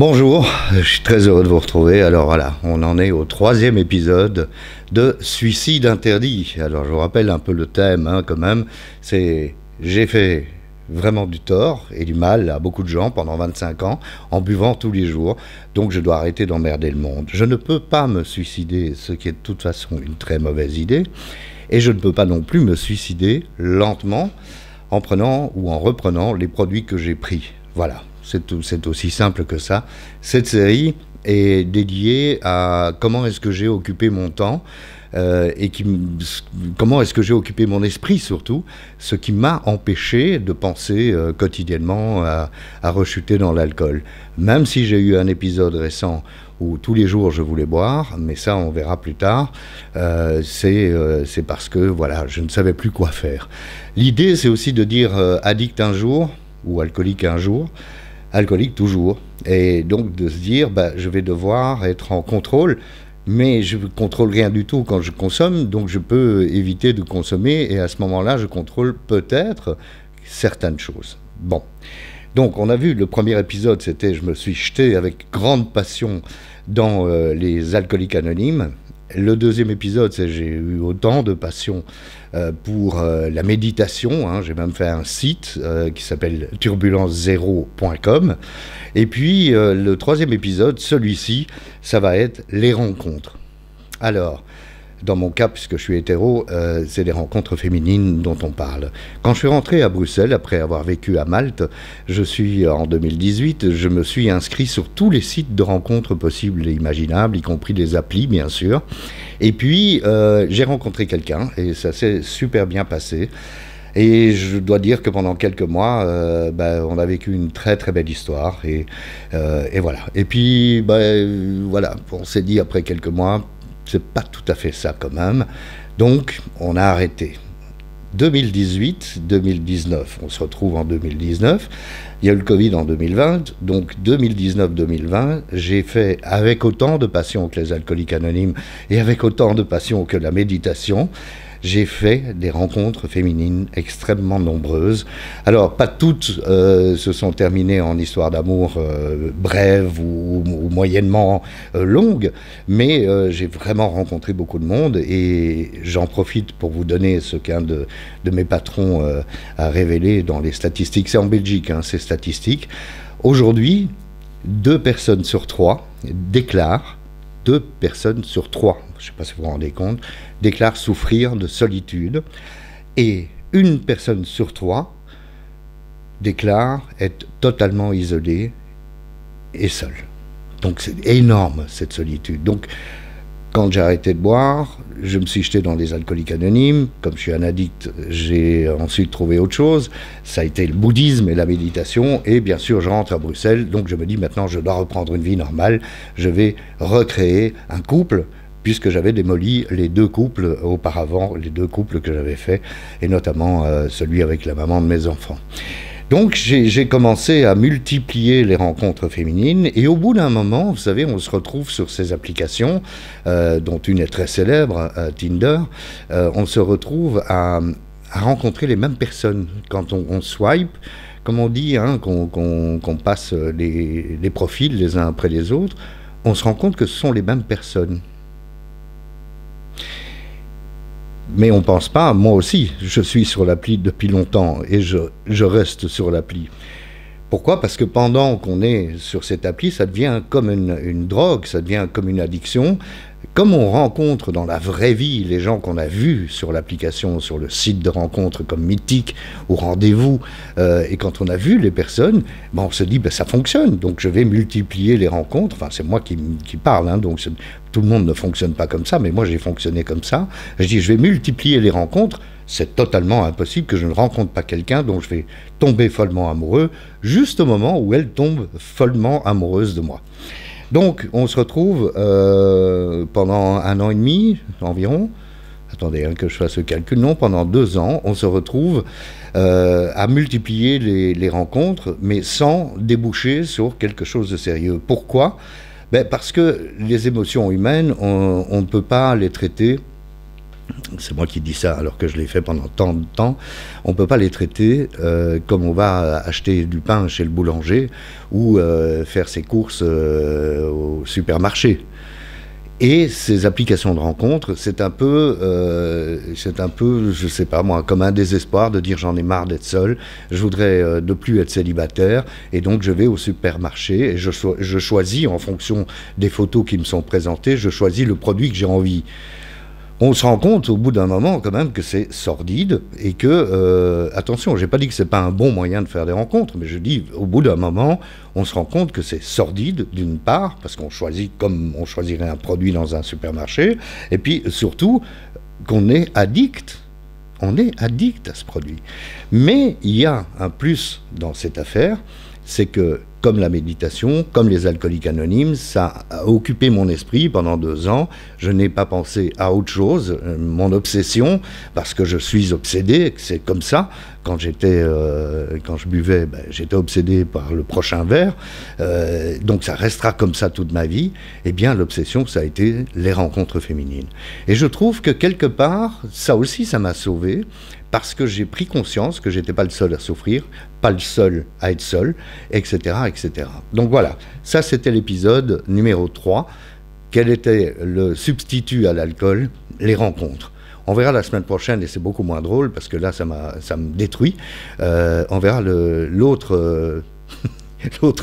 Bonjour, je suis très heureux de vous retrouver. Alors voilà, on en est au 3e épisode de Suicide interdit. Alors je vous rappelle un peu le thème quand même, c'est j'ai fait vraiment du tort et du mal à beaucoup de gens pendant 25 ans en buvant tous les jours, donc je dois arrêter d'emmerder le monde. Je ne peux pas me suicider, ce qui est de toute façon une très mauvaise idée, et je ne peux pas non plus me suicider lentement en prenant ou en reprenant les produits que j'ai pris. Voilà. C'est aussi simple que ça. Cette série est dédiée à comment est-ce que j'ai occupé mon temps comment est-ce que j'ai occupé mon esprit surtout, ce qui m'a empêché de penser quotidiennement à rechuter dans l'alcool. Même si j'ai eu un épisode récent où tous les jours je voulais boire, mais ça on verra plus tard, c'est parce que voilà, je ne savais plus quoi faire. L'idée c'est aussi de dire addict un jour ou alcoolique un jour, alcoolique toujours, et donc de se dire je vais devoir être en contrôle, mais je ne contrôle rien du tout quand je consomme, donc je peux éviter de consommer, et à ce moment-là je contrôle peut-être certaines choses. Bon, donc on a vu le premier épisode, c'était je me suis jeté avec grande passion dans les alcooliques anonymes. Le deuxième épisode, c'est j'ai eu autant de passion pour la méditation. J'ai même fait un site qui s'appelle turbulence0.com. Et puis le troisième épisode, celui-ci, ça va être les rencontres. Alors, dans mon cas, puisque je suis hétéro, c'est les rencontres féminines dont on parle. Quand je suis rentré à Bruxelles, après avoir vécu à Malte, en 2018, je me suis inscrit sur tous les sites de rencontres possibles et imaginables, y compris des applis, bien sûr. Et puis, j'ai rencontré quelqu'un, et ça s'est super bien passé. Et je dois dire que pendant quelques mois, on a vécu une très très belle histoire. Et voilà. Et puis, voilà, on s'est dit après quelques mois, c'est pas tout à fait ça quand même. Donc, on a arrêté. 2018, 2019, on se retrouve en 2019. Il y a eu le Covid en 2020. Donc, 2019-2020, j'ai fait avec autant de passion que les alcooliques anonymes et avec autant de passion que la méditation, j'ai fait des rencontres féminines extrêmement nombreuses. Alors, pas toutes se sont terminées en histoire d'amour brève ou moyennement longue, mais j'ai vraiment rencontré beaucoup de monde, et j'en profite pour vous donner ce qu'un de mes patrons a révélé dans les statistiques. C'est en Belgique, ces statistiques. Aujourd'hui, 2 personnes sur 3 déclarent, 2 personnes sur 3, je ne sais pas si vous vous rendez compte, déclarent souffrir de solitude, et 1 personne sur 3 déclare être totalement isolée et seule. Donc c'est énorme cette solitude. Donc quand j'ai arrêté de boire, je me suis jeté dans les alcooliques anonymes. Comme je suis un addict, j'ai ensuite trouvé autre chose. Ça a été le bouddhisme et la méditation. Et bien sûr, je rentre à Bruxelles. Donc je me dis maintenant, je dois reprendre une vie normale. Je vais recréer un couple, puisque j'avais démoli les 2 couples auparavant, les 2 couples que j'avais faits, et notamment celui avec la maman de mes enfants. Donc j'ai commencé à multiplier les rencontres féminines, et au bout d'un moment, vous savez, on se retrouve sur ces applications, dont une est très célèbre, Tinder, on se retrouve à rencontrer les mêmes personnes. Quand on swipe, comme on dit, qu'on passe les profils les uns après les autres, on se rend compte que ce sont les mêmes personnes. Mais on ne pense pas, moi aussi, je suis sur l'appli depuis longtemps et je reste sur l'appli. Pourquoi? Parce que pendant qu'on est sur cette appli, ça devient comme une drogue, ça devient comme une addiction. Comme on rencontre dans la vraie vie les gens qu'on a vus sur l'application, sur le site de rencontre comme Mythique ou Rendez-vous, et quand on a vu les personnes, on se dit ça fonctionne, donc je vais multiplier les rencontres. Enfin, c'est moi qui parle, donc tout le monde ne fonctionne pas comme ça, mais moi j'ai fonctionné comme ça. Je dis je vais multiplier les rencontres. C'est totalement impossible que je ne rencontre pas quelqu'un dont je vais tomber follement amoureux, juste au moment où elle tombe follement amoureuse de moi. Donc, on se retrouve pendant 1 an et demi environ. Attendez que je fasse le calcul. Non, pendant 2 ans, on se retrouve à multiplier les rencontres, mais sans déboucher sur quelque chose de sérieux. Pourquoi? Parce que les émotions humaines, on ne peut pas les traiter c'est moi qui dis ça alors que je l'ai fait pendant tant de temps, on ne peut pas les traiter comme on va acheter du pain chez le boulanger ou faire ses courses au supermarché. Et ces applications de rencontres, c'est un peu, je sais pas moi, comme un désespoir de dire j'en ai marre d'être seul, je voudrais de plus être célibataire, et donc je vais au supermarché et je choisis en fonction des photos qui me sont présentées, je choisis le produit que j'ai envie. On se rend compte au bout d'un moment quand même que c'est sordide et que, attention, j'ai pas dit que c'est pas un bon moyen de faire des rencontres, mais je dis au bout d'un moment, on se rend compte que c'est sordide d'une part, parce qu'on choisit comme on choisirait un produit dans un supermarché, et puis surtout qu'on est addict. On est addict à ce produit. Mais il y a un plus dans cette affaire, c'est que, comme la méditation, comme les alcooliques anonymes, ça a occupé mon esprit pendant 2 ans. Je n'ai pas pensé à autre chose. Mon obsession, parce que je suis obsédé, c'est comme ça. Quand je buvais, j'étais obsédé par le prochain verre. Donc ça restera comme ça toute ma vie. Eh bien, l'obsession, ça a été les rencontres féminines. Et je trouve que quelque part, ça aussi, ça m'a sauvé. Parce que j'ai pris conscience que j'étais pas le seul à souffrir, pas le seul à être seul, etc., etc. Donc voilà, ça c'était l'épisode numéro 3. Quel était le substitut à l'alcool? Les rencontres. On verra la semaine prochaine, et c'est beaucoup moins drôle, parce que là ça me détruit. On verra l'autre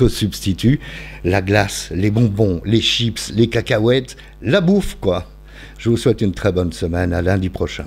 substitut, la glace, les bonbons, les chips, les cacahuètes, la bouffe, quoi. Je vous souhaite une très bonne semaine, à lundi prochain.